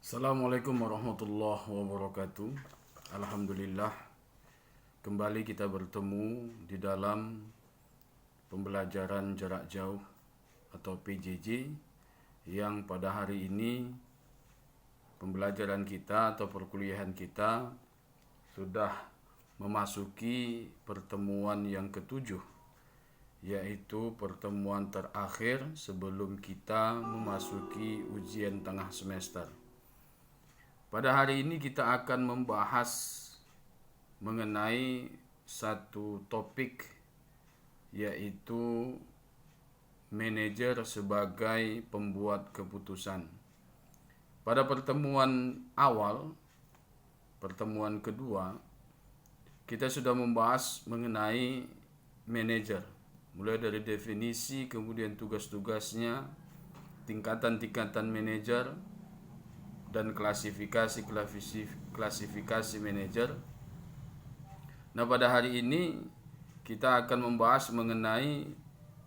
Assalamualaikum warahmatullahi wabarakatuh. Alhamdulillah, kembali kita bertemu di dalam pembelajaran jarak jauh atau PJJ, yang pada hari ini pembelajaran kita atau perkuliahan kita sudah memasuki pertemuan yang ketujuh, yaitu pertemuan terakhir sebelum kita memasuki ujian tengah semester. Pada hari ini kita akan membahas mengenai satu topik, yaitu manajer sebagai pembuat keputusan. Pada pertemuan awal, pertemuan kedua, kita sudah membahas mengenai manajer, mulai dari definisi, kemudian tugas-tugasnya, tingkatan-tingkatan manajer, dan klasifikasi manajer. Nah, pada hari ini kita akan membahas mengenai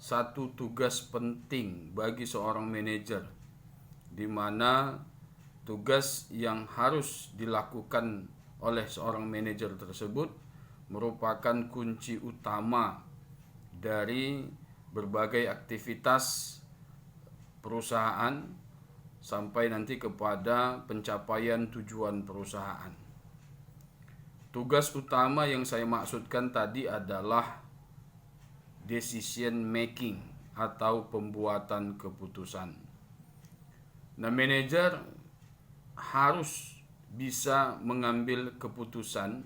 satu tugas penting bagi seorang manajer, di mana tugas yang harus dilakukan oleh seorang manajer tersebut merupakan kunci utama dari berbagai aktivitas perusahaan sampai nanti kepada pencapaian tujuan perusahaan. Tugas utama yang saya maksudkan tadi adalah decision making atau pembuatan keputusan. Nah, manajer harus bisa mengambil keputusan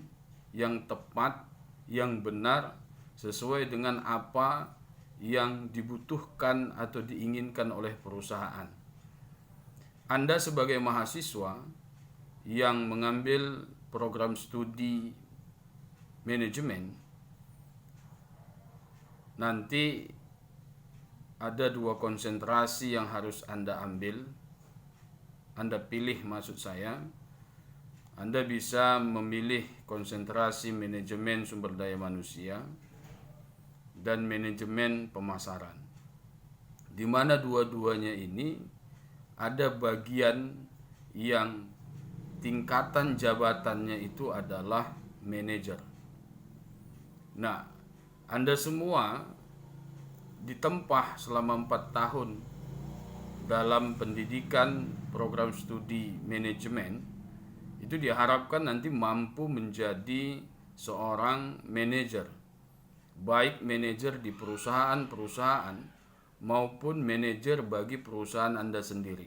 yang tepat, yang benar, sesuai dengan apa yang dibutuhkan atau diinginkan oleh perusahaan. Anda sebagai mahasiswa yang mengambil program studi manajemen, nanti ada dua konsentrasi yang harus Anda ambil. Anda pilih, maksud saya, Anda bisa memilih konsentrasi manajemen sumber daya manusia dan manajemen pemasaran, di mana dua-duanya ini ada bagian yang tingkatan jabatannya itu adalah manajer. Nah, Anda semua ditempa selama 4 tahun dalam pendidikan program studi manajemen, itu diharapkan nanti mampu menjadi seorang manajer, baik manajer di perusahaan-perusahaan maupun manajer bagi perusahaan Anda sendiri.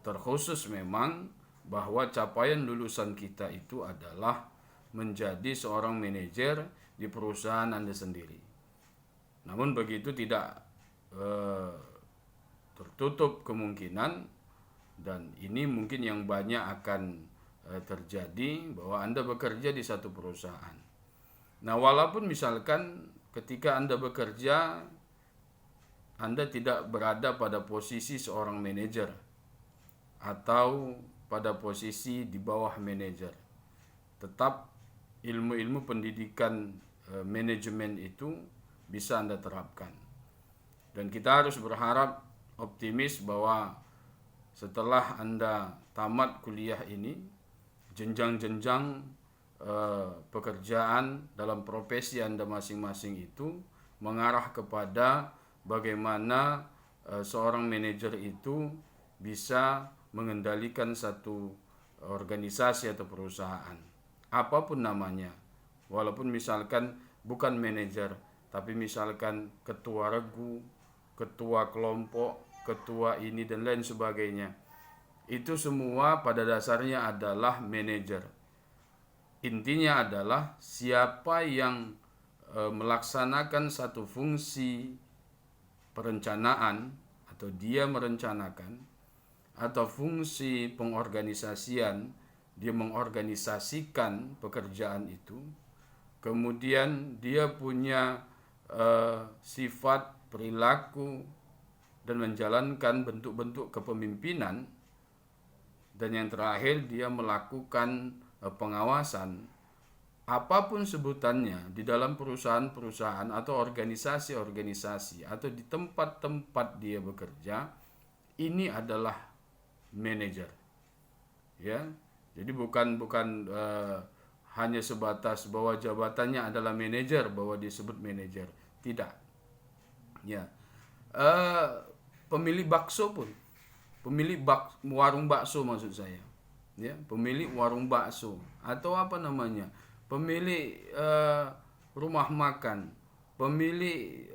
Terkhusus memang bahwa capaian lulusan kita itu adalah menjadi seorang manajer di perusahaan Anda sendiri. Namun begitu tidak tertutup kemungkinan, dan ini mungkin yang banyak akan terjadi, bahwa Anda bekerja di satu perusahaan. Nah, walaupun misalkan ketika Anda bekerja, Anda tidak berada pada posisi seorang manajer atau pada posisi di bawah manajer, tetap ilmu-ilmu pendidikan manajemen itu bisa Anda terapkan. Dan kita harus berharap optimis bahwa setelah Anda tamat kuliah ini, jenjang-jenjang pekerjaan dalam profesi Anda masing-masing itu mengarah kepada bagaimana seorang manajer itu bisa mengendalikan satu organisasi atau perusahaan, apapun namanya. Walaupun misalkan bukan manajer, tapi misalkan ketua regu, ketua kelompok, ketua ini dan lain sebagainya, itu semua pada dasarnya adalah manajer. Intinya adalah siapa yang melaksanakan satu fungsi perencanaan, atau dia merencanakan, atau fungsi pengorganisasian, dia mengorganisasikan pekerjaan itu, kemudian dia punya sifat, perilaku, dan menjalankan bentuk-bentuk kepemimpinan, dan yang terakhir dia melakukan pengawasan. Apapun sebutannya di dalam perusahaan-perusahaan atau organisasi-organisasi atau di tempat-tempat dia bekerja, ini adalah manajer. ya. Jadi bukan hanya sebatas bahwa jabatannya adalah manajer, bahwa disebut manajer, tidak. Ya, pemilik bakso pun, warung bakso maksud saya, ya, pemilik warung bakso atau apa namanya, pemilik rumah makan, pemilik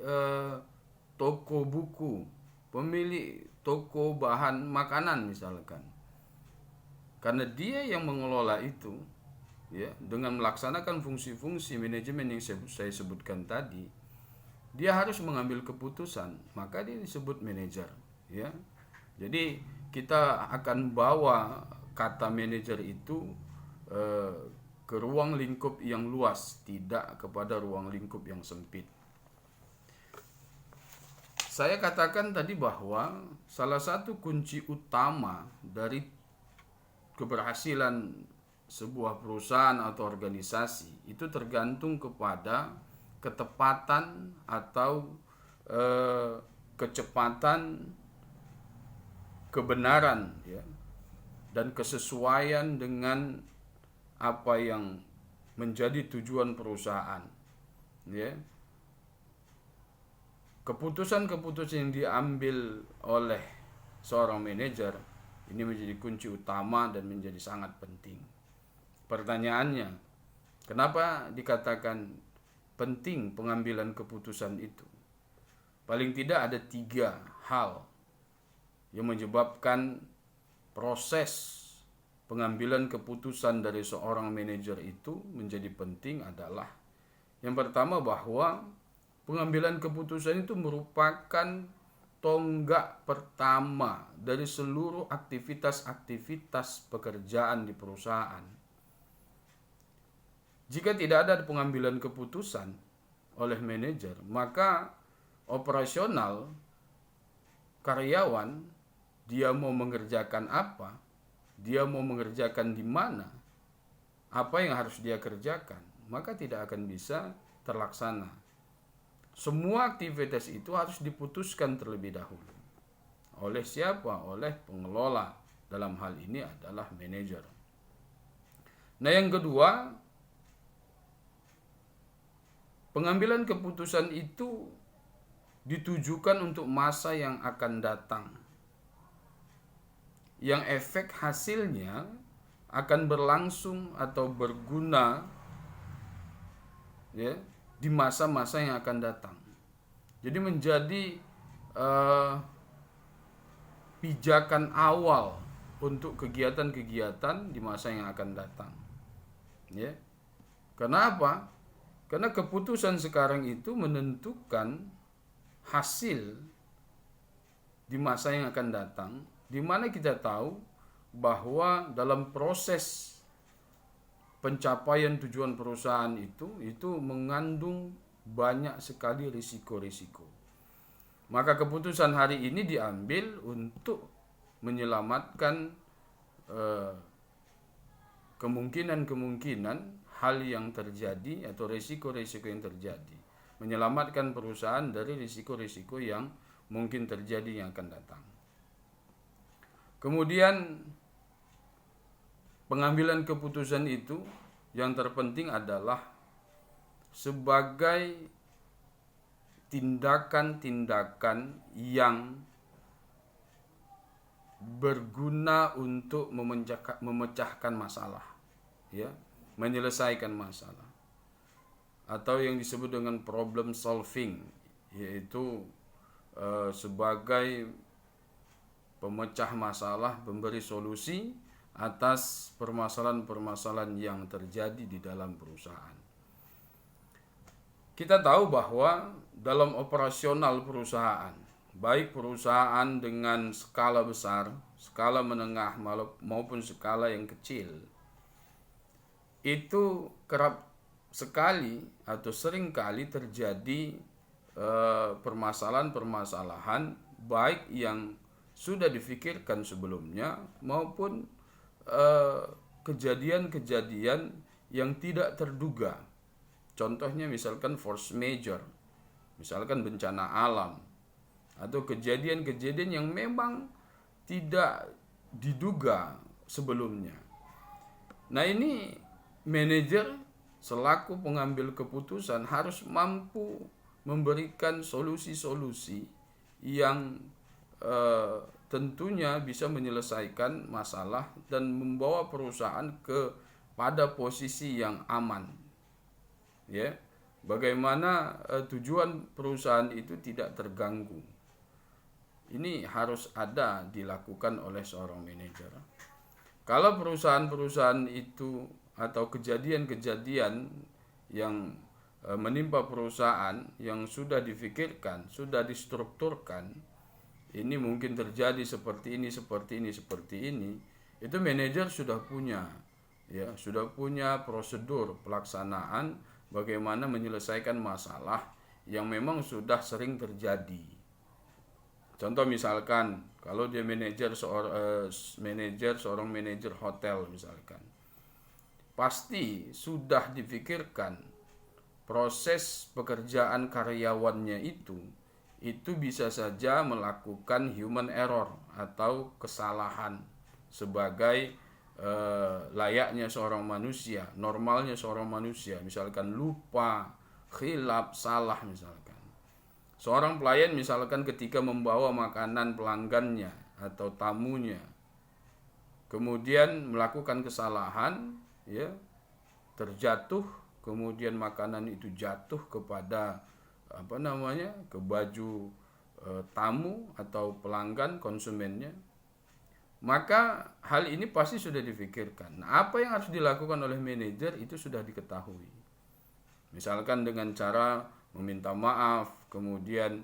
toko buku, pemilik toko bahan makanan misalkan, karena dia yang mengelola itu, ya, dengan melaksanakan fungsi-fungsi manajemen yang saya sebutkan tadi, dia harus mengambil keputusan, maka dia disebut manajer, ya. Jadi kita akan bawa kata manajer itu ke ruang lingkup yang luas, tidak kepada ruang lingkup yang sempit. Saya katakan tadi bahwa salah satu kunci utama dari keberhasilan sebuah perusahaan atau organisasi itu tergantung kepada ketepatan atau kecepatan, kebenaran, ya, dan kesesuaian dengan apa yang menjadi tujuan perusahaan, ya. Keputusan-keputusan yang diambil oleh seorang manajer ini menjadi kunci utama dan menjadi sangat penting. Pertanyaannya, kenapa dikatakan penting pengambilan keputusan itu? Paling tidak ada 3 hal yang menyebabkan proses pengambilan keputusan dari seorang manajer itu menjadi penting. Adalah yang pertama, bahwa pengambilan keputusan itu merupakan tonggak pertama dari seluruh aktivitas-aktivitas pekerjaan di perusahaan. Jika tidak ada pengambilan keputusan oleh manajer, maka operasional karyawan, dia mau mengerjakan apa, dia mau mengerjakan di mana, apa yang harus dia kerjakan, maka tidak akan bisa terlaksana. Semua aktivitas itu harus diputuskan terlebih dahulu. Oleh siapa? Oleh pengelola. Dalam hal ini adalah manajer. Nah, yang kedua, pengambilan keputusan itu ditujukan untuk masa yang akan datang, yang efek hasilnya akan berlangsung atau berguna, ya, di masa-masa yang akan datang. Jadi menjadi pijakan awal untuk kegiatan-kegiatan di masa yang akan datang, ya. Kenapa? Karena keputusan sekarang itu menentukan hasil di masa yang akan datang, di mana kita tahu bahwa dalam proses pencapaian tujuan perusahaan itu mengandung banyak sekali risiko-risiko. Maka keputusan hari ini diambil untuk menyelamatkan kemungkinan-kemungkinan hal yang terjadi atau risiko-risiko yang terjadi, menyelamatkan perusahaan dari risiko-risiko yang mungkin terjadi yang akan datang. Kemudian pengambilan keputusan itu yang terpenting adalah sebagai tindakan-tindakan yang berguna untuk memecahkan masalah, ya, menyelesaikan masalah, atau yang disebut dengan problem solving, yaitu sebagai pemecah masalah, pemberi solusi atas permasalahan-permasalahan yang terjadi di dalam perusahaan. Kita tahu bahwa dalam operasional perusahaan, baik perusahaan dengan skala besar, skala menengah maupun skala yang kecil, itu kerap sekali atau sering kali terjadi permasalahan-permasalahan baik yang sudah difikirkan sebelumnya maupun kejadian-kejadian yang tidak terduga. Contohnya misalkan force major, misalkan bencana alam, atau kejadian-kejadian yang memang tidak diduga sebelumnya. Nah, ini manajer selaku pengambil keputusan harus mampu memberikan solusi-solusi yang tentunya bisa menyelesaikan masalah dan membawa perusahaan pada posisi yang aman. Ya, bagaimana tujuan perusahaan itu tidak terganggu. Ini harus ada dilakukan oleh seorang manajer. Kalau perusahaan-perusahaan itu atau kejadian-kejadian yang menimpa perusahaan yang sudah difikirkan, sudah distrukturkan, ini mungkin terjadi seperti ini, itu manajer sudah punya, ya, sudah punya prosedur pelaksanaan bagaimana menyelesaikan masalah yang memang sudah sering terjadi. Contoh misalkan kalau dia seorang manajer hotel misalkan, pasti sudah difikirkan proses pekerjaan karyawannya itu bisa saja melakukan human error atau kesalahan sebagai layaknya seorang manusia, normalnya seorang manusia, misalkan lupa, khilaf, salah misalkan. Seorang pelayan misalkan ketika membawa makanan pelanggannya atau tamunya, kemudian melakukan kesalahan, ya, terjatuh, kemudian makanan itu jatuh kepada ke baju tamu atau pelanggan konsumennya, maka hal ini pasti sudah difikirkan. Nah, apa yang harus dilakukan oleh manajer itu sudah diketahui. Misalkan dengan cara meminta maaf, kemudian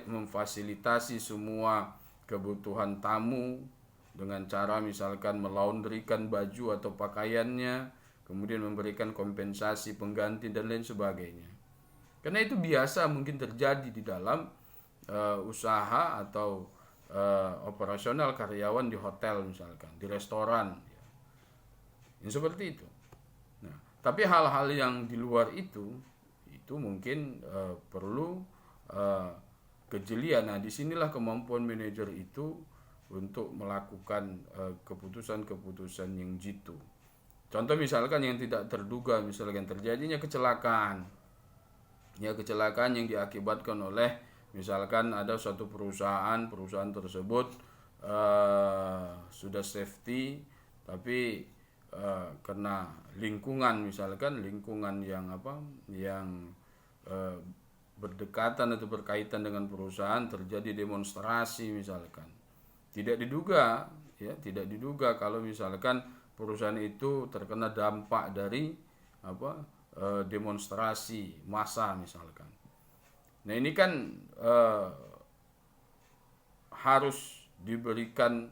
memfasilitasi semua kebutuhan tamu dengan cara misalkan melaundrikan baju atau pakaiannya, kemudian memberikan kompensasi pengganti dan lain sebagainya. Karena itu biasa mungkin terjadi di dalam usaha atau operasional karyawan di hotel misalkan, di restoran, ya. Ini seperti itu. Nah, tapi hal-hal yang di luar itu mungkin perlu kejelian. Nah, disinilah kemampuan manajer itu untuk melakukan keputusan-keputusan yang jitu. Contoh misalkan yang tidak terduga, misalkan terjadinya kecelakaan. Ya, kecelakaan yang diakibatkan oleh misalkan ada suatu perusahaan tersebut sudah safety, tapi karena lingkungan yang berdekatan atau berkaitan dengan perusahaan terjadi demonstrasi misalkan. Tidak diduga kalau misalkan perusahaan itu terkena dampak dari demonstrasi massa misalkan. Nah, ini kan harus diberikan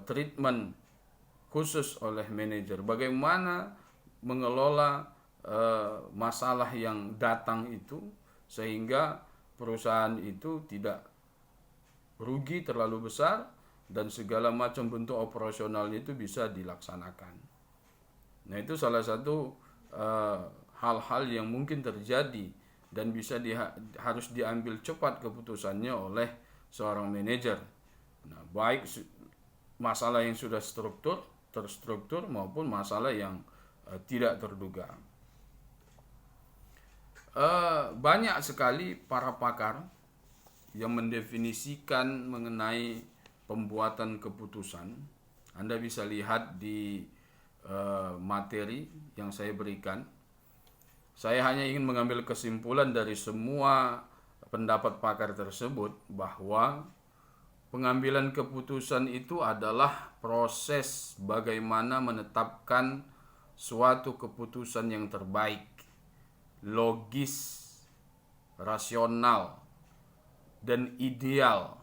treatment khusus oleh manajer. Bagaimana mengelola masalah yang datang itu sehingga perusahaan itu tidak rugi terlalu besar dan segala macam bentuk operasionalnya itu bisa dilaksanakan. Nah, itu salah satu hal-hal yang mungkin terjadi dan harus diambil cepat keputusannya oleh seorang manajer. Nah, baik masalah yang sudah terstruktur maupun masalah yang tidak terduga. Banyak sekali para pakar yang mendefinisikan mengenai pembuatan keputusan. Anda bisa lihat di materi yang saya berikan. Saya hanya ingin mengambil kesimpulan dari semua pendapat pakar tersebut bahwa pengambilan keputusan itu adalah proses bagaimana menetapkan suatu keputusan yang terbaik, logis, rasional, dan ideal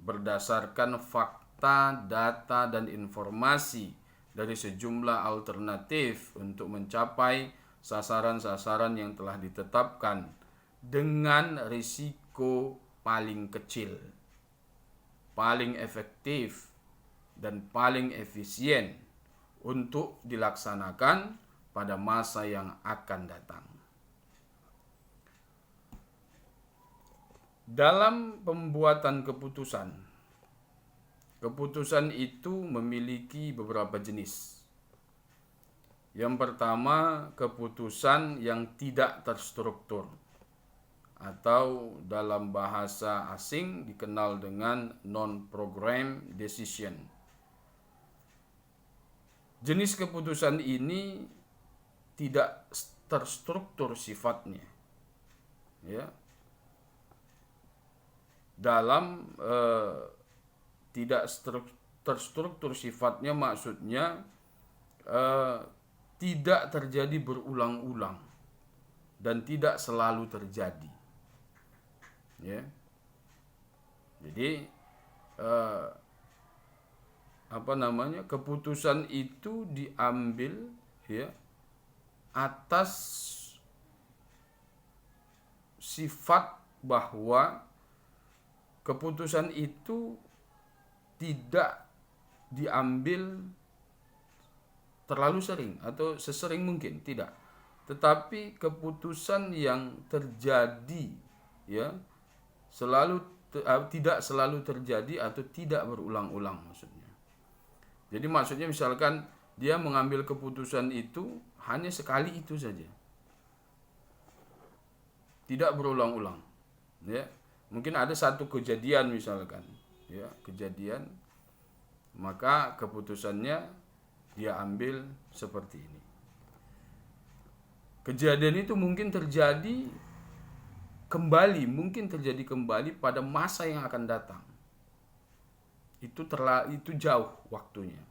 berdasarkan fakta, data, dan informasi dari sejumlah alternatif untuk mencapai sasaran-sasaran yang telah ditetapkan dengan risiko paling kecil, paling efektif, dan paling efisien untuk dilaksanakan pada masa yang akan datang. Dalam pembuatan keputusan, keputusan itu memiliki beberapa jenis. Yang pertama, keputusan yang tidak terstruktur atau dalam bahasa asing dikenal dengan non-program decision. Jenis keputusan ini tidak terstruktur sifatnya, ya. Dalam tidak terstruktur sifatnya maksudnya tidak terjadi berulang-ulang dan tidak selalu terjadi, ya. Jadi keputusan itu diambil, ya, atas sifat bahwa keputusan itu tidak diambil terlalu sering atau sesering mungkin, tidak. Tetapi keputusan yang terjadi, ya, tidak selalu terjadi atau tidak berulang-ulang maksudnya. Jadi maksudnya misalkan dia mengambil keputusan itu hanya sekali itu saja, tidak berulang-ulang, ya. Mungkin ada satu kejadian misalkan, ya, kejadian, maka keputusannya dia ambil seperti ini. Kejadian itu mungkin terjadi kembali pada masa yang akan datang. Itu jauh waktunya,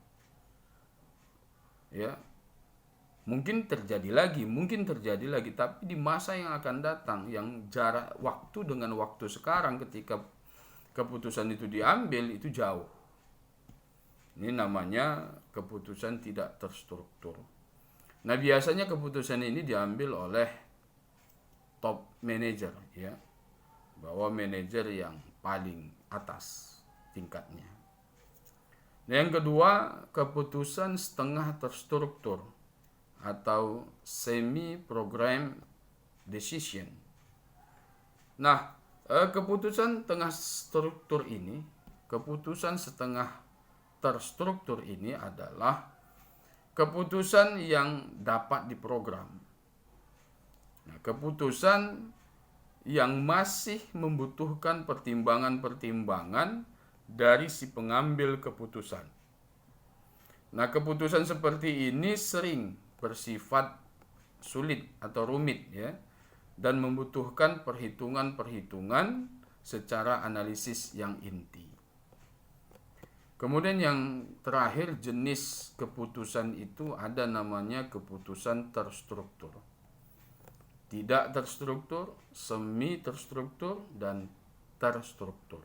ya. Mungkin terjadi lagi, tapi di masa yang akan datang, yang jarak waktu dengan waktu sekarang ketika keputusan itu diambil itu jauh. Ini namanya keputusan tidak terstruktur. Nah, biasanya keputusan ini diambil oleh top manager, ya, bahwa manajer yang paling atas tingkatnya. Nah, yang kedua, keputusan setengah terstruktur atau semi program decision. Nah, keputusan setengah terstruktur ini adalah keputusan yang dapat diprogram. Nah, keputusan yang masih membutuhkan pertimbangan-pertimbangan dari si pengambil keputusan. Nah, keputusan seperti ini sering bersifat sulit atau rumit, ya, dan membutuhkan perhitungan-perhitungan secara analisis yang inti. Kemudian yang terakhir, jenis keputusan itu ada namanya keputusan terstruktur, tidak terstruktur, semi terstruktur, dan terstruktur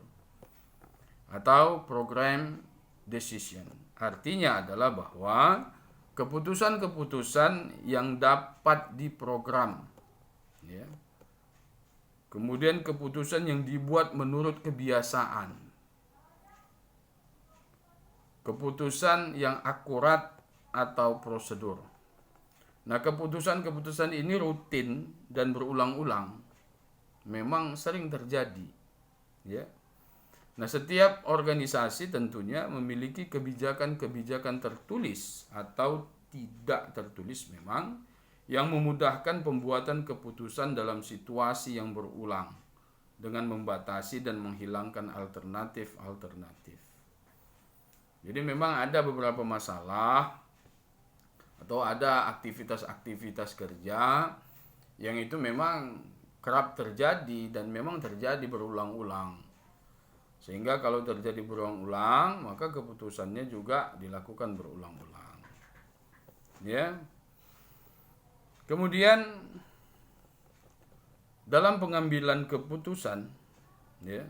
atau program decision. Artinya adalah bahwa keputusan-keputusan yang dapat diprogram, ya. Kemudian keputusan yang dibuat menurut kebiasaan, keputusan yang akurat atau prosedur. Nah, keputusan-keputusan ini rutin dan berulang-ulang, memang sering terjadi, ya. Nah, setiap organisasi tentunya memiliki kebijakan-kebijakan tertulis atau tidak tertulis memang yang memudahkan pembuatan keputusan dalam situasi yang berulang dengan membatasi dan menghilangkan alternatif-alternatif. Jadi memang ada beberapa masalah atau ada aktivitas-aktivitas kerja yang itu memang kerap terjadi dan memang terjadi berulang-ulang. Sehingga kalau terjadi berulang-ulang, maka keputusannya juga dilakukan berulang-ulang. Ya. Kemudian dalam pengambilan keputusan, ya,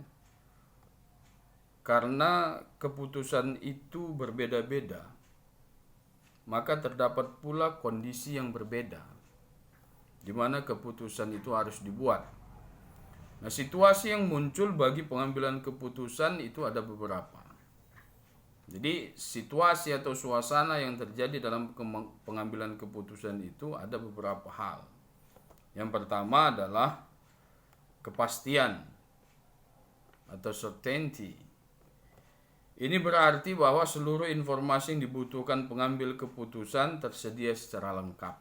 karena keputusan itu berbeda-beda, maka terdapat pula kondisi yang berbeda di mana keputusan itu harus dibuat. Nah, situasi yang muncul bagi pengambilan keputusan itu ada beberapa. Jadi, situasi atau suasana yang terjadi dalam pengambilan keputusan itu ada beberapa hal. Yang pertama adalah kepastian atau certainty. Ini berarti bahwa seluruh informasi yang dibutuhkan pengambil keputusan tersedia secara lengkap.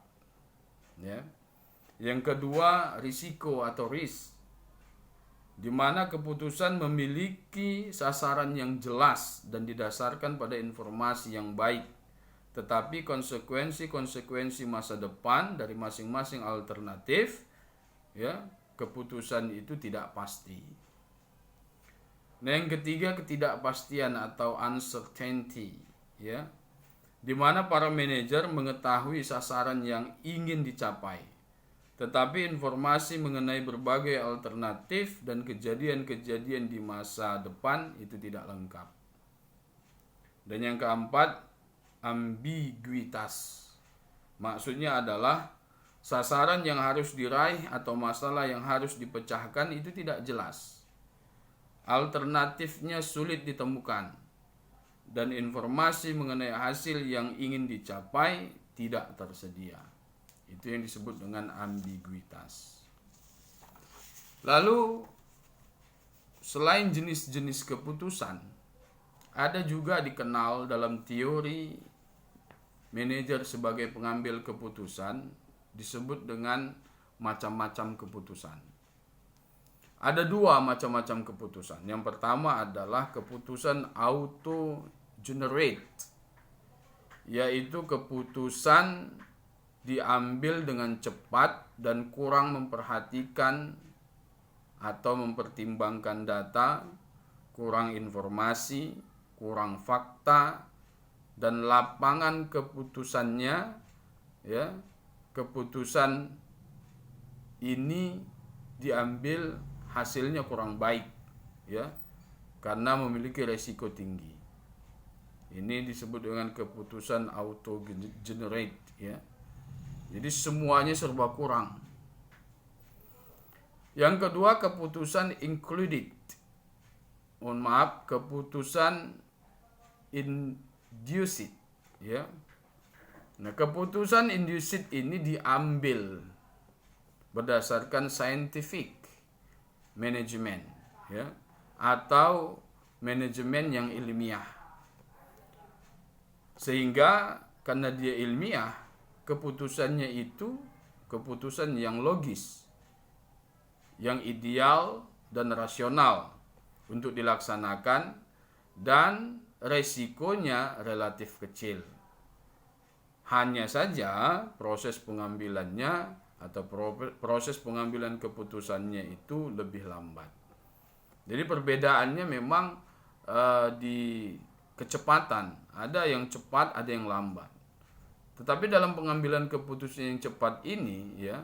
Ya. Yang kedua, risiko atau risk, di mana keputusan memiliki sasaran yang jelas dan didasarkan pada informasi yang baik, tetapi konsekuensi masa depan dari masing-masing alternatif, ya, keputusan itu tidak pasti. Nah, yang ketiga, ketidakpastian atau uncertainty, ya, di mana para manajer mengetahui sasaran yang ingin dicapai, tetapi informasi mengenai berbagai alternatif dan kejadian-kejadian di masa depan itu tidak lengkap. Dan yang keempat, ambiguitas. Maksudnya adalah sasaran yang harus diraih atau masalah yang harus dipecahkan itu tidak jelas. Alternatifnya sulit ditemukan dan informasi mengenai hasil yang ingin dicapai tidak tersedia. Itu yang disebut dengan ambiguitas. Lalu selain jenis-jenis keputusan, ada juga dikenal dalam teori manajer sebagai pengambil keputusan disebut dengan macam-macam keputusan. Ada dua macam-macam keputusan. Yang pertama adalah keputusan auto-generate, yaitu keputusan diambil dengan cepat dan kurang memperhatikan atau mempertimbangkan data, kurang informasi, kurang fakta, dan lapangan keputusannya, ya, keputusan ini diambil hasilnya kurang baik, ya, karena memiliki resiko tinggi. Ini disebut dengan keputusan auto generate, ya. Jadi semuanya serba kurang. Yang kedua, keputusan included. Keputusan induced, ya. Nah, keputusan induced ini diambil berdasarkan scientific management, ya, atau manajemen yang ilmiah. Sehingga karena dia ilmiah, keputusannya itu keputusan yang logis, yang ideal dan rasional untuk dilaksanakan, dan resikonya relatif kecil. Hanya saja proses pengambilannya atau proses pengambilan keputusannya itu lebih lambat. Jadi perbedaannya memang di kecepatan. Ada yang cepat, ada yang lambat. Tetapi dalam pengambilan keputusan yang cepat ini, ya,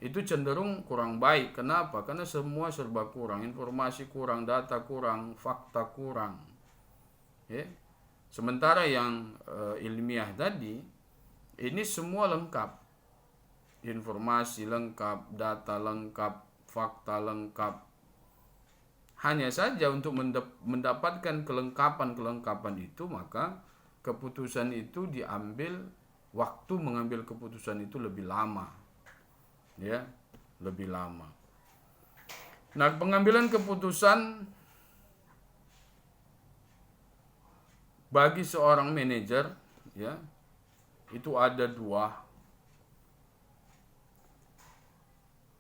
itu cenderung kurang baik. Kenapa? Karena semua serba kurang, informasi kurang, data kurang, fakta kurang. Ya. Sementara yang ilmiah tadi, ini semua lengkap. Informasi lengkap, data lengkap, fakta lengkap. Hanya saja untuk mendapatkan kelengkapan itu, maka keputusan itu diambil, waktu mengambil keputusan itu lebih lama. Ya, lebih lama. Nah, pengambilan keputusan bagi seorang manajer, ya, itu ada dua.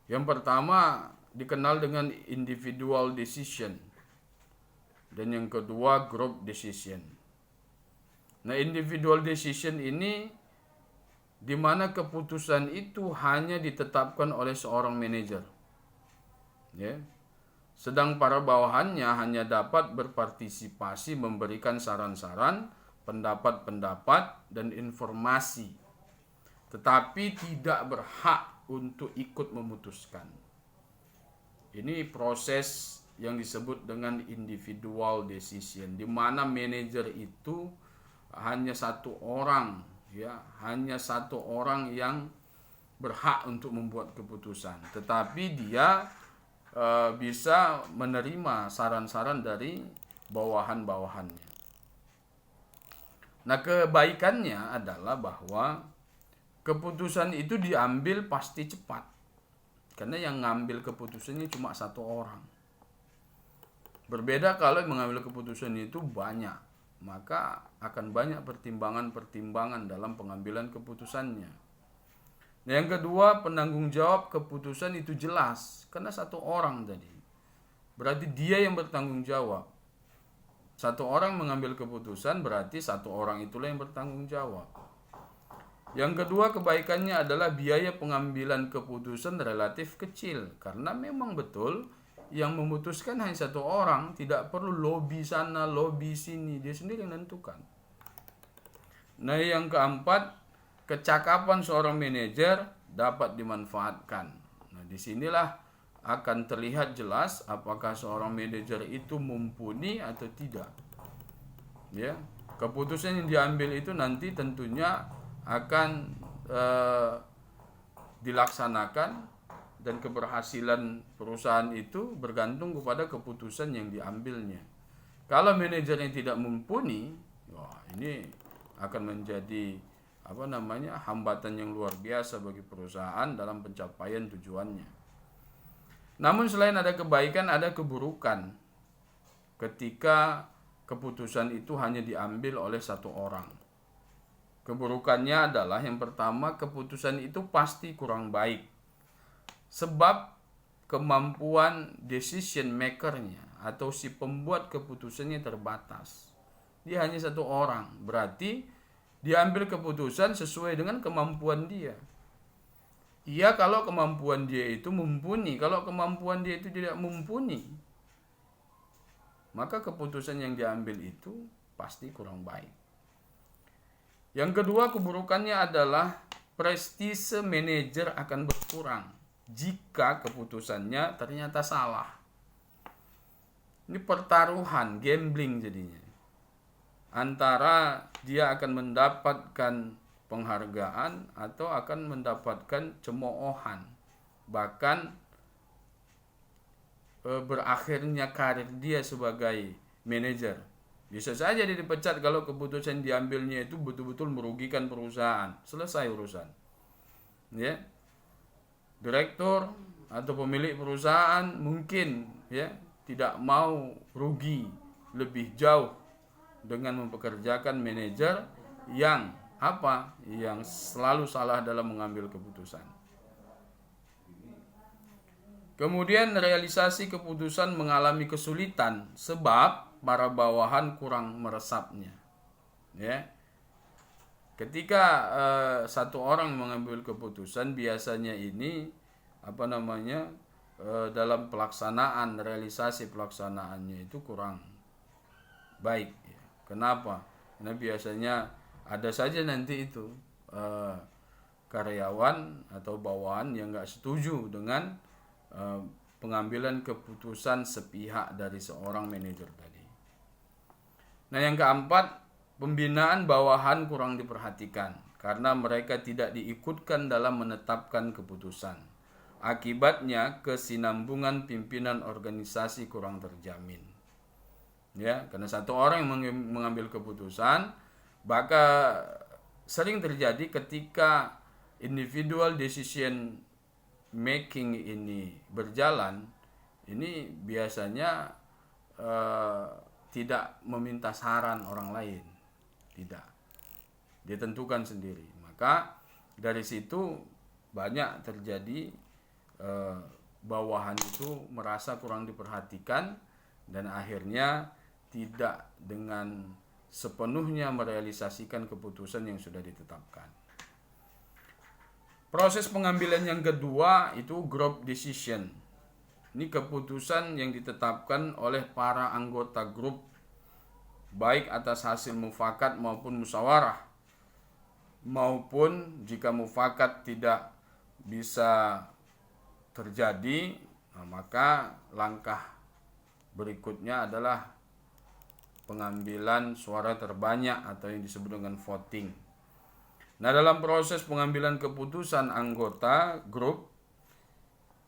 Yang pertama dikenal dengan individual decision, dan yang kedua group decision. Nah, individual decision ini di mana keputusan itu hanya ditetapkan oleh seorang manajer, ya. Sedang para bawahannya hanya dapat berpartisipasi, memberikan saran-saran, pendapat-pendapat, dan informasi, tetapi tidak berhak untuk ikut memutuskan. Ini proses yang disebut dengan individual decision, di mana manajer itu hanya satu orang, ya, hanya satu orang yang berhak untuk membuat keputusan, tetapi dia bisa menerima saran-saran dari bawahan-bawahannya. Nah, kebaikannya adalah bahwa keputusan itu diambil pasti cepat, karena yang ngambil keputusannya cuma satu orang. Berbeda kalau mengambil keputusan itu banyak, maka akan banyak pertimbangan-pertimbangan dalam pengambilan keputusannya. Nah, yang kedua, penanggung jawab keputusan itu jelas, karena satu orang tadi. Berarti dia yang bertanggung jawab. Satu orang mengambil keputusan, berarti satu orang itulah yang bertanggung jawab. Yang kedua, kebaikannya adalah biaya pengambilan keputusan relatif kecil, karena memang betul yang memutuskan hanya satu orang, tidak perlu lobby sana, lobby sini, dia sendiri yang menentukan. Nah, yang keempat, kecakapan seorang manajer dapat dimanfaatkan. Nah, disinilah akan terlihat jelas apakah seorang manajer itu mumpuni atau tidak. Ya, keputusan yang diambil itu nanti tentunya akan dilaksanakan, dan keberhasilan perusahaan itu bergantung kepada keputusan yang diambilnya. Kalau manajernya tidak mumpuni, wah, ini akan menjadi hambatan yang luar biasa bagi perusahaan dalam pencapaian tujuannya. Namun selain ada kebaikan, ada keburukan ketika keputusan itu hanya diambil oleh satu orang. Keburukannya adalah yang pertama, keputusan itu pasti kurang baik. Sebab kemampuan decision makernya atau si pembuat keputusannya terbatas. Dia hanya satu orang, berarti dia ambil keputusan sesuai dengan kemampuan dia. Iya, kalau kemampuan dia itu mumpuni. Kalau kemampuan dia itu tidak mumpuni, maka keputusan yang diambil itu pasti kurang baik. Yang kedua, keburukannya adalah prestise manajer akan berkurang jika keputusannya ternyata salah. Ini pertaruhan, gambling jadinya. Antara dia akan mendapatkan penghargaan atau akan mendapatkan cemoohan. Bahkan berakhirnya karir dia sebagai manajer. Bisa saja dia dipecat kalau keputusan diambilnya itu betul-betul merugikan perusahaan. Selesai urusan. Ya. Direktur atau pemilik perusahaan mungkin tidak mau rugi lebih jauh dengan mempekerjakan manajer yang selalu salah dalam mengambil keputusan. Kemudian realisasi keputusan mengalami kesulitan sebab para bawahan kurang meresapnya. Ya. Ketika satu orang mengambil keputusan, biasanya ini dalam pelaksanaan, realisasi pelaksanaannya itu kurang baik. Ya. Kenapa? Karena biasanya ada saja nanti itu karyawan atau bawahan yang nggak setuju dengan pengambilan keputusan sepihak dari seorang manajer tadi. Nah, yang keempat, pembinaan bawahan kurang diperhatikan karena mereka tidak diikutkan dalam menetapkan keputusan. Akibatnya kesinambungan pimpinan organisasi kurang terjamin. Ya, karena satu orang yang mengambil keputusan, maka sering terjadi ketika individual decision making ini berjalan, ini biasanya tidak meminta saran orang lain. Tidak, dia tentukan sendiri. Maka dari situ banyak terjadi bawahan itu merasa kurang diperhatikan dan akhirnya tidak dengan sepenuhnya merealisasikan keputusan yang sudah ditetapkan. Proses pengambilan yang kedua itu group decision. Ini keputusan yang ditetapkan oleh para anggota grup, baik atas hasil mufakat maupun musyawarah, maupun jika mufakat tidak bisa terjadi, maka langkah berikutnya adalah pengambilan suara terbanyak atau yang disebut dengan voting. Nah, dalam proses pengambilan keputusan, anggota grup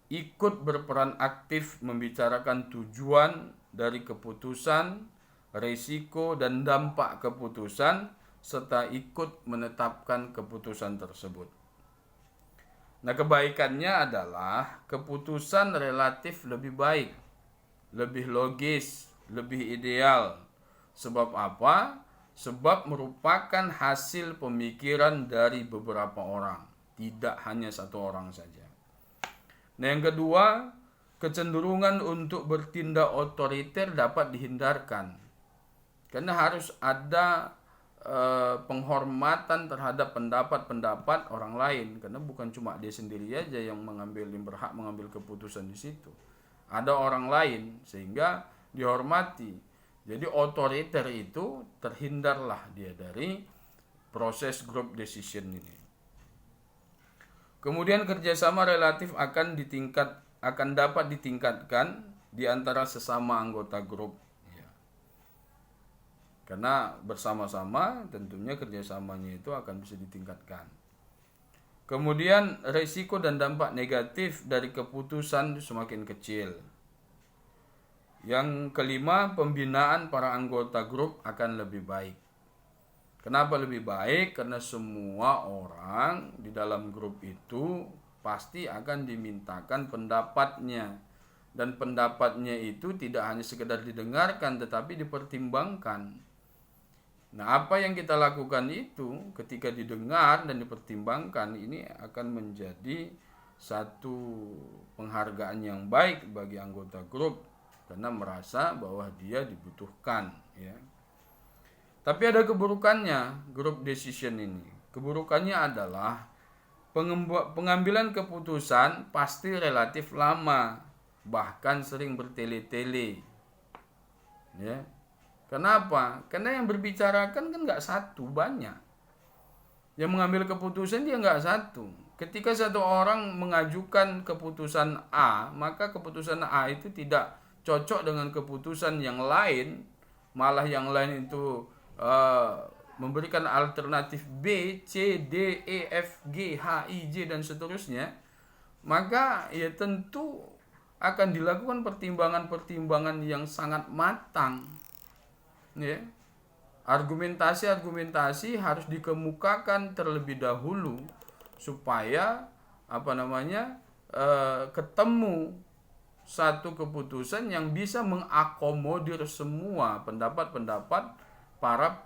ikut berperan aktif membicarakan tujuan dari keputusan, risiko dan dampak keputusan, serta ikut menetapkan keputusan tersebut. Nah, kebaikannya adalah keputusan relatif lebih baik, lebih logis, lebih ideal. Sebab apa? Sebab merupakan hasil pemikiran dari beberapa orang, tidak hanya satu orang saja. Nah, yang kedua, kecenderungan untuk bertindak otoriter dapat dihindarkan. Karena harus ada penghormatan terhadap pendapat-pendapat orang lain, karena bukan cuma dia sendiri aja yang berhak mengambil keputusan di situ. Ada orang lain sehingga dihormati. Jadi otoriter itu terhindarlah dia dari proses group decision ini. Kemudian kerjasama relatif akan dapat ditingkatkan di antara sesama anggota grup. Karena bersama-sama tentunya kerjasamanya itu akan bisa ditingkatkan. Kemudian risiko dan dampak negatif dari keputusan semakin kecil. Yang kelima, pembinaan para anggota grup akan lebih baik. Kenapa lebih baik? Karena semua orang di dalam grup itu pasti akan dimintakan pendapatnya. Dan pendapatnya itu tidak hanya sekedar didengarkan tetapi dipertimbangkan. Nah, apa yang kita lakukan itu ketika didengar dan dipertimbangkan ini akan menjadi satu penghargaan yang baik bagi anggota grup karena merasa bahwa dia dibutuhkan, ya. Tapi ada keburukannya group decision ini. Keburukannya adalah pengambilan keputusan pasti relatif lama, bahkan sering bertele-tele, ya. Kenapa? Karena yang berbicarakan kan nggak satu, banyak. Yang mengambil keputusan dia nggak satu. Ketika satu orang mengajukan keputusan A, maka keputusan A itu tidak cocok dengan keputusan yang lain. Malah yang lain itu memberikan alternatif B, C, D, E, F, G, H, I, J, dan seterusnya. Maka ya tentu akan dilakukan pertimbangan-pertimbangan yang sangat matang. Ya, argumentasi harus dikemukakan terlebih dahulu supaya ketemu satu keputusan yang bisa mengakomodir semua pendapat-pendapat para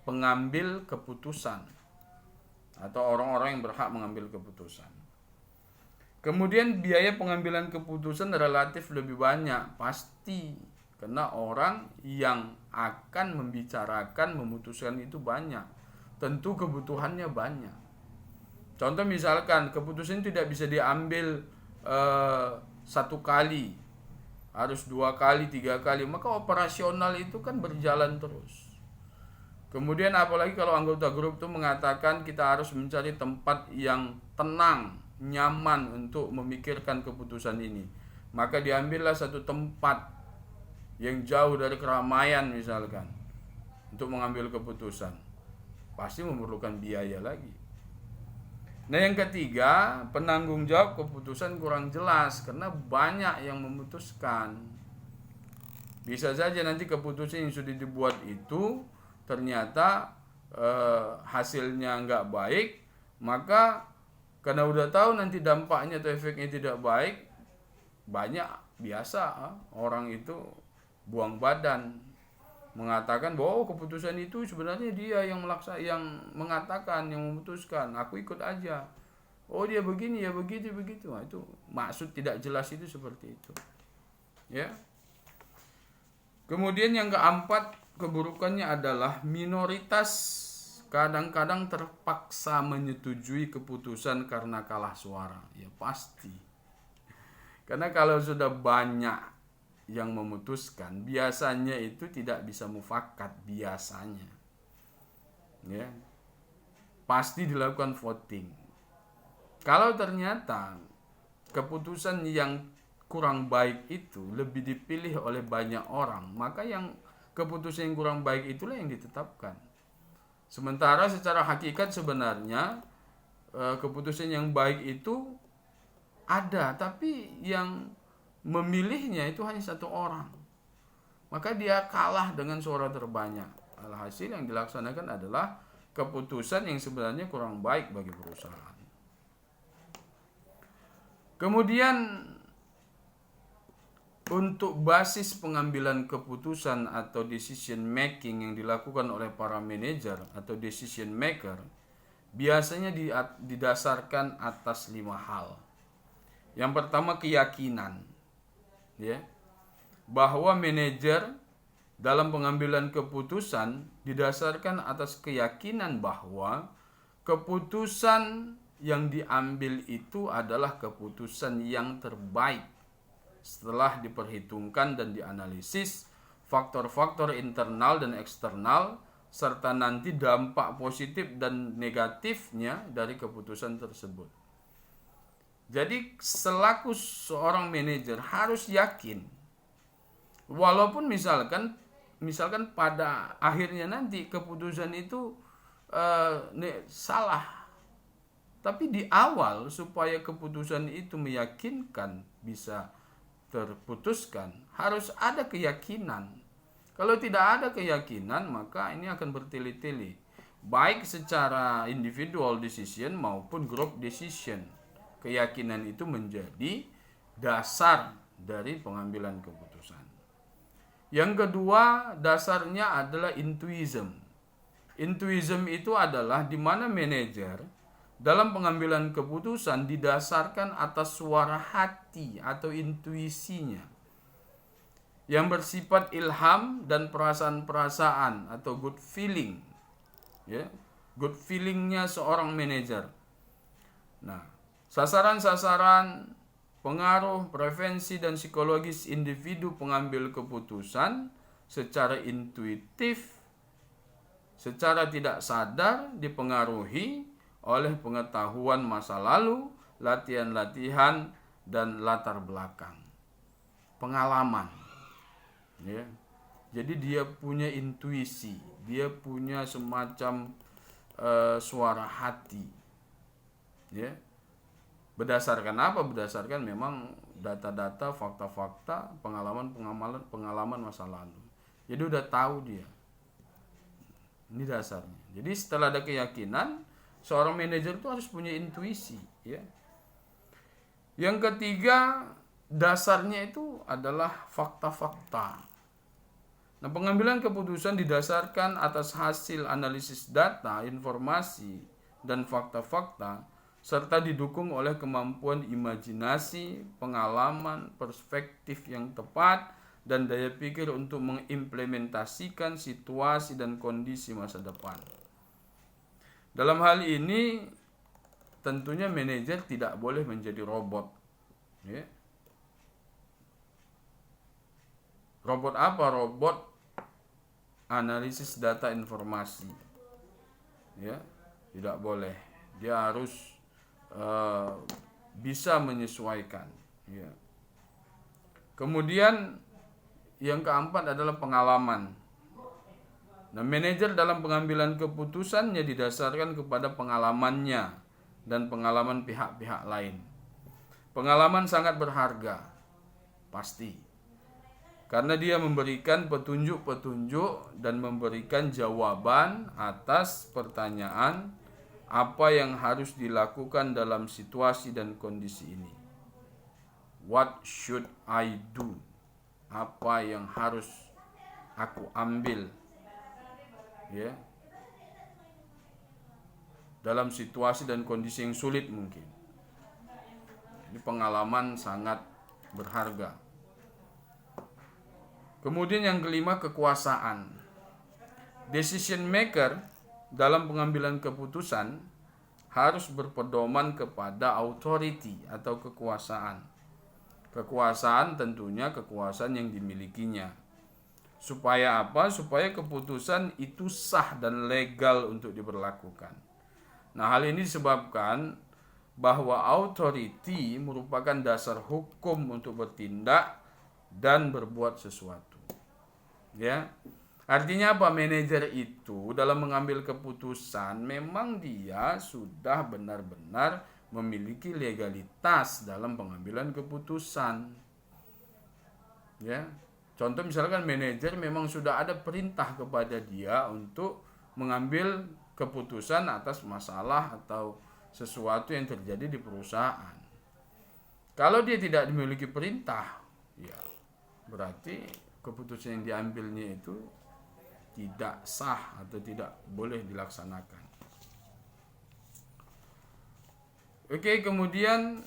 pengambil keputusan atau orang-orang yang berhak mengambil keputusan. Kemudian biaya pengambilan keputusan relatif lebih banyak, pasti. Karena orang yang akan membicarakan, memutuskan itu banyak. Tentu kebutuhannya banyak. Contoh misalkan keputusan tidak bisa diambil satu kali, harus 2 kali, 3 kali, maka operasional itu kan berjalan terus. Kemudian apalagi kalau anggota grup itu mengatakan kita harus mencari tempat yang tenang, nyaman untuk memikirkan keputusan ini, maka diambillah satu tempat yang jauh dari keramaian misalkan untuk mengambil keputusan. Pasti memerlukan biaya lagi. Nah, yang ketiga, penanggung jawab keputusan kurang jelas karena banyak yang memutuskan. Bisa saja nanti keputusan yang sudah dibuat itu ternyata hasilnya nggak baik, maka karena udah tahu nanti dampaknya atau efeknya tidak baik, banyak biasa orang itu buang badan, mengatakan bahwa keputusan itu sebenarnya dia yang mengatakan, yang memutuskan, aku ikut aja. Oh, dia begini ya begitu. Nah, itu maksud tidak jelas itu seperti itu. Ya. Kemudian yang keempat, keburukannya adalah minoritas kadang-kadang terpaksa menyetujui keputusan karena kalah suara. Ya pasti. Karena kalau sudah banyak yang memutuskan, biasanya itu tidak bisa mufakat biasanya. Ya. Pasti dilakukan voting. Kalau ternyata keputusan yang kurang baik itu lebih dipilih oleh banyak orang, maka yang keputusan yang kurang baik itulah yang ditetapkan. Sementara secara hakikat sebenarnya keputusan yang baik itu ada, tapi yang memilihnya itu hanya satu orang, maka dia kalah dengan suara terbanyak. Alhasil yang dilaksanakan adalah keputusan yang sebenarnya kurang baik bagi perusahaan. Kemudian untuk basis pengambilan keputusan atau decision making yang dilakukan oleh para manajer atau decision maker biasanya didasarkan atas 5 hal. Yang pertama, keyakinan, ya, bahwa manajer dalam pengambilan keputusan didasarkan atas keyakinan bahwa keputusan yang diambil itu adalah keputusan yang terbaik setelah diperhitungkan dan dianalisis faktor-faktor internal dan eksternal serta nanti dampak positif dan negatifnya dari keputusan tersebut. Jadi selaku seorang manajer harus yakin, walaupun misalkan pada akhirnya nanti keputusan itu salah, tapi di awal supaya keputusan itu meyakinkan bisa terputuskan harus ada keyakinan. Kalau tidak ada keyakinan maka ini akan bertele-tele, baik secara individual decision maupun group decision. Keyakinan itu menjadi dasar dari pengambilan keputusan. Yang kedua, dasarnya adalah intuism. Intuism itu adalah di mana manajer dalam pengambilan keputusan didasarkan atas suara hati atau intuisinya yang bersifat ilham dan perasaan-perasaan atau good feeling, ya, good feelingnya seorang manajer. Nah, sasaran-sasaran, pengaruh, preferensi dan psikologis individu pengambil keputusan secara intuitif, secara tidak sadar dipengaruhi oleh pengetahuan masa lalu, latihan-latihan, dan latar belakang. Pengalaman. Ya. Jadi dia punya intuisi, dia punya semacam suara hati. Ya. Berdasarkan apa? Berdasarkan memang data-data, fakta-fakta, pengalaman masa lalu. Jadi udah tahu dia. Ini dasarnya. Jadi setelah ada keyakinan, seorang manajer itu harus punya intuisi, ya. Yang ketiga, dasarnya itu adalah fakta-fakta. Nah, pengambilan keputusan didasarkan atas hasil analisis data, informasi, dan fakta-fakta, serta didukung oleh kemampuan imajinasi, pengalaman, perspektif yang tepat, dan daya pikir untuk mengimplementasikan situasi dan kondisi masa depan. Dalam hal ini tentunya manajer tidak boleh menjadi robot. Ya. Robot apa? Robot analisis data informasi. Ya, tidak boleh. Dia harus bisa menyesuaikan. Ya. Kemudian yang keempat adalah pengalaman. Nah, manajer dalam pengambilan keputusannya didasarkan kepada pengalamannya dan pengalaman pihak-pihak lain. Pengalaman sangat berharga, pasti. Karena dia memberikan petunjuk-petunjuk dan memberikan jawaban atas pertanyaan apa yang harus dilakukan dalam situasi dan kondisi ini. What should I do? Apa yang harus aku ambil? Ya, dalam situasi dan kondisi yang sulit mungkin. Ini pengalaman sangat berharga. Kemudian yang kelima, kekuasaan. Decision maker dalam pengambilan keputusan harus berpedoman kepada authority atau kekuasaan. Kekuasaan tentunya kekuasaan yang dimilikinya. Supaya apa? Supaya keputusan itu sah dan legal untuk diberlakukan. Nah, hal ini disebabkan bahwa authority merupakan dasar hukum untuk bertindak dan berbuat sesuatu. Ya. Artinya apa? Manajer itu dalam mengambil keputusan memang dia sudah benar-benar memiliki legalitas dalam pengambilan keputusan. Ya. Contoh misalkan manajer memang sudah ada perintah kepada dia untuk mengambil keputusan atas masalah atau sesuatu yang terjadi di perusahaan. Kalau dia tidak memiliki perintah, ya berarti keputusan yang diambilnya itu tidak sah atau tidak boleh dilaksanakan. Oke, kemudian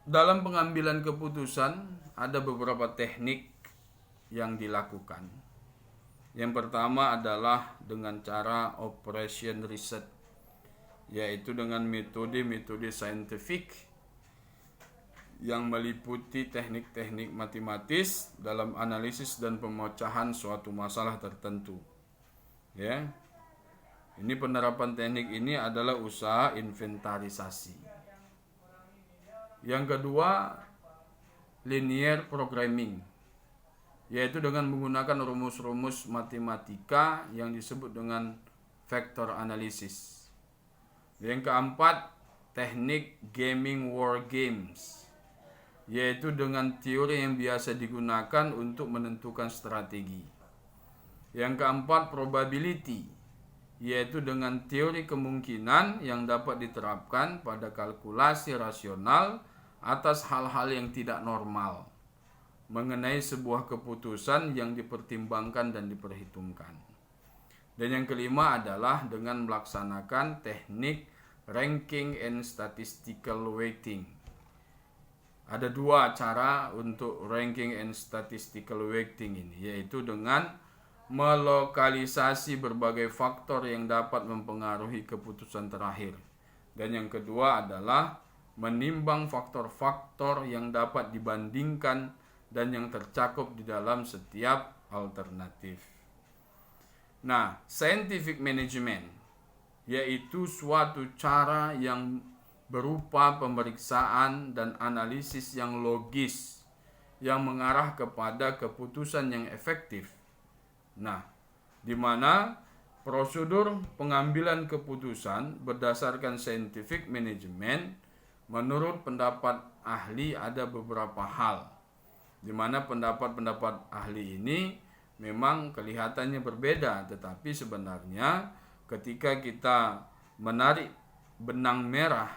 dalam pengambilan keputusan ada beberapa teknik yang dilakukan. Yang pertama adalah dengan cara operation research, yaitu dengan metode-metode saintifik yang meliputi teknik-teknik matematis dalam analisis dan pemecahan suatu masalah tertentu. Ya. Ini penerapan teknik ini adalah usaha inventarisasi. Yang kedua, linear programming, yaitu dengan menggunakan rumus-rumus matematika yang disebut dengan vector analysis. Yang keempat, teknik gaming war games, yaitu dengan teori yang biasa digunakan untuk menentukan strategi. Yang keempat, probability, yaitu dengan teori kemungkinan yang dapat diterapkan pada kalkulasi rasional atas hal-hal yang tidak normal mengenai sebuah keputusan yang dipertimbangkan dan diperhitungkan. Dan yang kelima adalah dengan melaksanakan teknik ranking and statistical weighting. Ada dua cara untuk ranking and statistical weighting ini, yaitu dengan melokalisasi berbagai faktor yang dapat mempengaruhi keputusan terakhir. Dan yang kedua adalah menimbang faktor-faktor yang dapat dibandingkan dan yang tercakup di dalam setiap alternatif. Nah, scientific management yaitu suatu cara yang berupa pemeriksaan dan analisis yang logis yang mengarah kepada keputusan yang efektif. Nah, di mana prosedur pengambilan keputusan berdasarkan scientific management menurut pendapat ahli ada beberapa hal, di mana pendapat-pendapat ahli ini memang kelihatannya berbeda, tetapi sebenarnya ketika kita menarik benang merah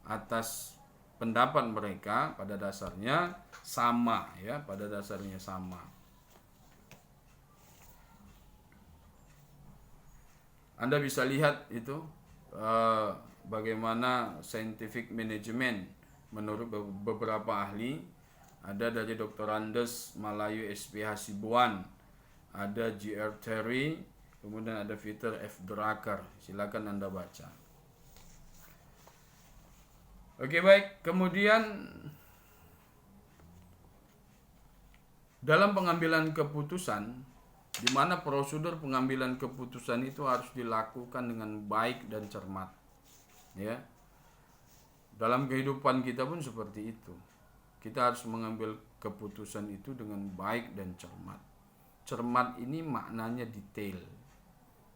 atas pendapat mereka, pada dasarnya sama, ya, pada dasarnya sama. Anda bisa lihat itu bagaimana scientific management menurut beberapa ahli. Ada dari Dr. Andes Malayu SPH Sibuan, ada G.R. Terry, kemudian ada Peter F. Drucker. Silakan Anda baca. Oke, baik. Kemudian dalam pengambilan keputusan, di mana prosedur pengambilan keputusan itu harus dilakukan dengan baik dan cermat. Ya. Dalam kehidupan kita pun seperti itu. Kita harus mengambil keputusan itu dengan baik dan cermat. Cermat ini maknanya detail.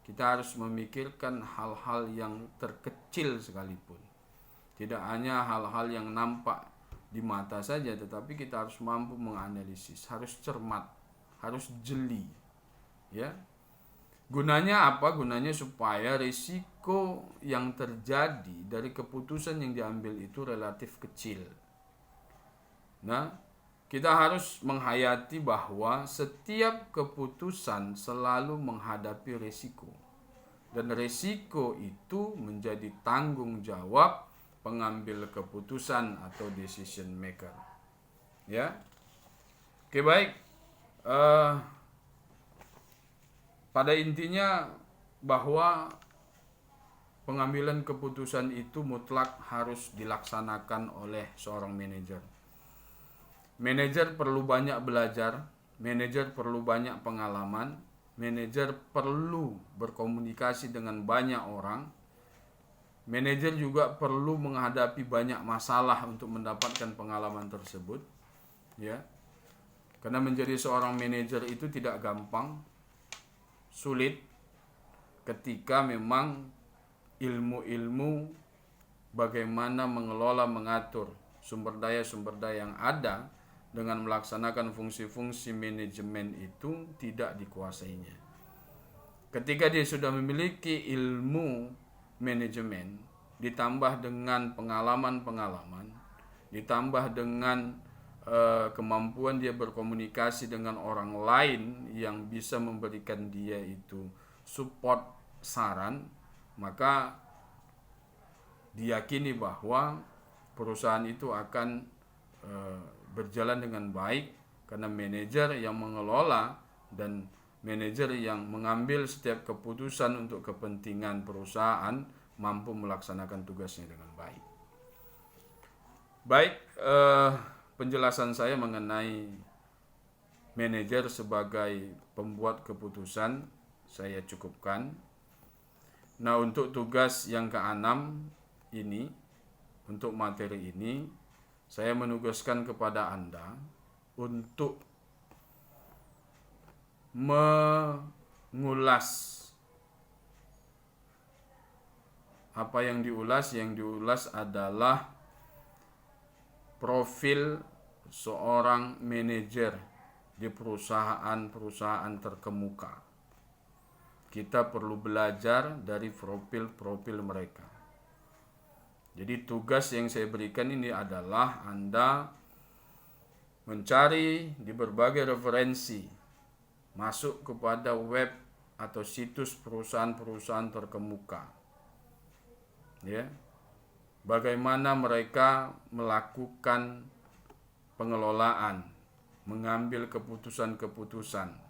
Kita harus memikirkan hal-hal yang terkecil sekalipun. Tidak hanya hal-hal yang nampak di mata saja, tetapi kita harus mampu menganalisis, harus cermat, harus jeli. Ya. Gunanya apa? Gunanya supaya risiko yang terjadi dari keputusan yang diambil itu relatif kecil. Nah, kita harus menghayati bahwa setiap keputusan selalu menghadapi risiko. Dan risiko itu menjadi tanggung jawab pengambil keputusan atau decision maker. Ya. Oke, baik. Pada intinya bahwa pengambilan keputusan itu mutlak harus dilaksanakan oleh seorang manajer. Manajer perlu banyak belajar, manajer perlu banyak pengalaman, manajer perlu berkomunikasi dengan banyak orang, manajer juga perlu menghadapi banyak masalah untuk mendapatkan pengalaman tersebut. Ya. Karena menjadi seorang manajer itu tidak gampang, sulit ketika memang ilmu-ilmu bagaimana mengelola, mengatur sumber daya yang ada dengan melaksanakan fungsi-fungsi manajemen itu tidak dikuasainya. Ketika dia sudah memiliki ilmu manajemen, ditambah dengan pengalaman-pengalaman, ditambah dengan kemampuan dia berkomunikasi dengan orang lain yang bisa memberikan dia itu support, saran, maka diyakini bahwa perusahaan itu akan berjalan dengan baik karena manajer yang mengelola dan manajer yang mengambil setiap keputusan untuk kepentingan perusahaan mampu melaksanakan tugasnya dengan baik. Baik, penjelasan saya mengenai manajer sebagai pembuat keputusan saya cukupkan. Nah, untuk tugas yang keenam ini, untuk materi ini, saya menugaskan kepada Anda untuk mengulas apa yang diulas. Yang diulas adalah profil seorang manajer di perusahaan-perusahaan terkemuka. Kita perlu belajar dari profil-profil mereka. Jadi tugas yang saya berikan ini adalah Anda mencari di berbagai referensi, masuk kepada web atau situs perusahaan-perusahaan terkemuka. Ya. Bagaimana mereka melakukan pengelolaan, mengambil keputusan-keputusan.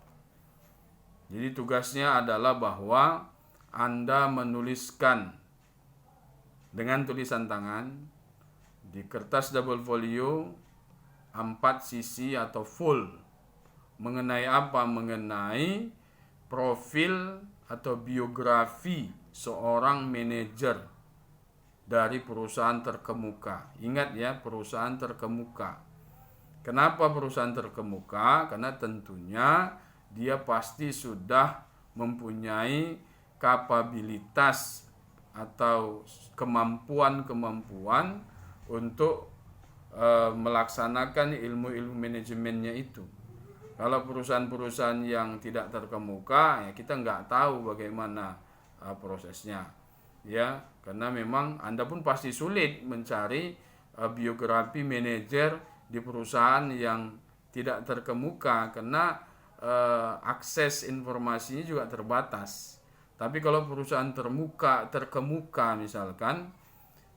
Jadi tugasnya adalah bahwa Anda menuliskan dengan tulisan tangan di kertas double folio 4 sisi atau full. Mengenai apa? Mengenai profil atau biografi seorang manajer dari perusahaan terkemuka. Ingat ya, perusahaan terkemuka. Kenapa perusahaan terkemuka? Karena tentunya dia pasti sudah mempunyai kapabilitas atau kemampuan-kemampuan untuk melaksanakan ilmu-ilmu manajemennya itu. Kalau perusahaan-perusahaan yang tidak terkemuka, ya kita nggak tahu bagaimana prosesnya, ya, karena memang Anda pun pasti sulit mencari biografi manajer di perusahaan yang tidak terkemuka karena akses informasinya juga terbatas. Tapi kalau perusahaan terkemuka misalkan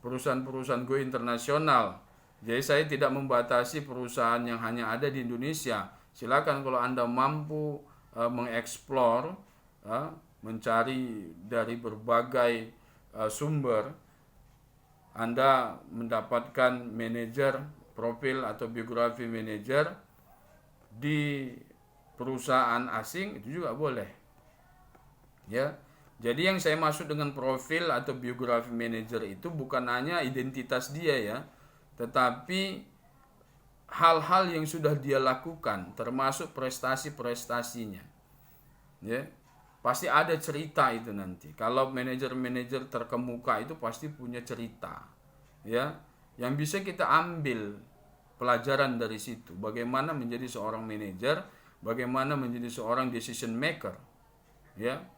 perusahaan-perusahaan go internasional, jadi saya tidak membatasi perusahaan yang hanya ada di Indonesia. Silakan kalau Anda mampu mengeksplor, mencari dari berbagai sumber, Anda mendapatkan manajer, profil atau biografi manajer di perusahaan asing, itu juga boleh. Ya. Jadi yang saya maksud dengan profil atau biografi manajer itu bukan hanya identitas dia ya, tetapi hal-hal yang sudah dia lakukan, termasuk prestasi-prestasinya. Ya. Pasti ada cerita itu nanti. Kalau manajer-manajer terkemuka itu pasti punya cerita. Ya, yang bisa kita ambil pelajaran dari situ. Bagaimana menjadi seorang manajer, bagaimana menjadi seorang decision maker. Ya.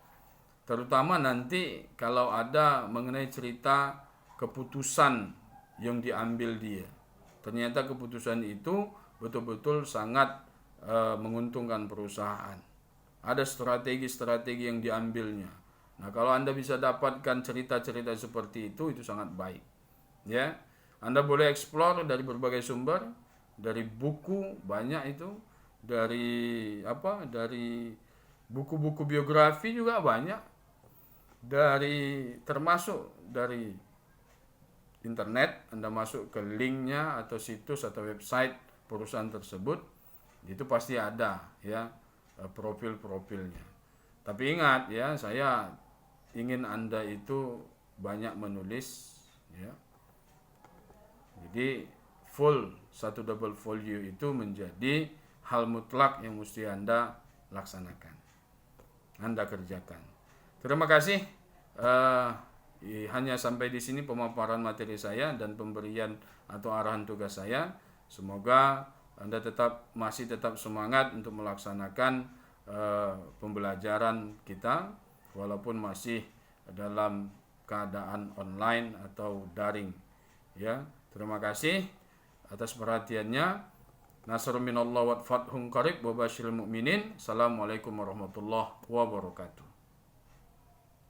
Terutama nanti kalau ada mengenai cerita keputusan yang diambil dia. Ternyata keputusan itu betul-betul sangat menguntungkan perusahaan. Ada strategi-strategi yang diambilnya. Nah, kalau Anda bisa dapatkan cerita-cerita seperti itu sangat baik. Ya. Anda boleh explore dari berbagai sumber, dari buku banyak itu, dari buku-buku biografi juga banyak. Termasuk dari internet, Anda masuk ke linknya atau situs atau website perusahaan tersebut, itu pasti ada ya profil-profilnya. Tapi ingat ya, saya ingin Anda itu banyak menulis ya. Jadi full satu double folio itu menjadi hal mutlak yang mesti Anda laksanakan, Anda kerjakan. Terima kasih. Hanya sampai di sini pemaparan materi saya dan pemberian atau arahan tugas saya. Semoga Anda masih tetap semangat untuk melaksanakan pembelajaran kita walaupun masih dalam keadaan online atau daring. Ya, terima kasih atas perhatiannya. Nasrun minallah wa fathun qarib wa basyiril mu'minin. Assalamualaikum warahmatullahi wabarakatuh.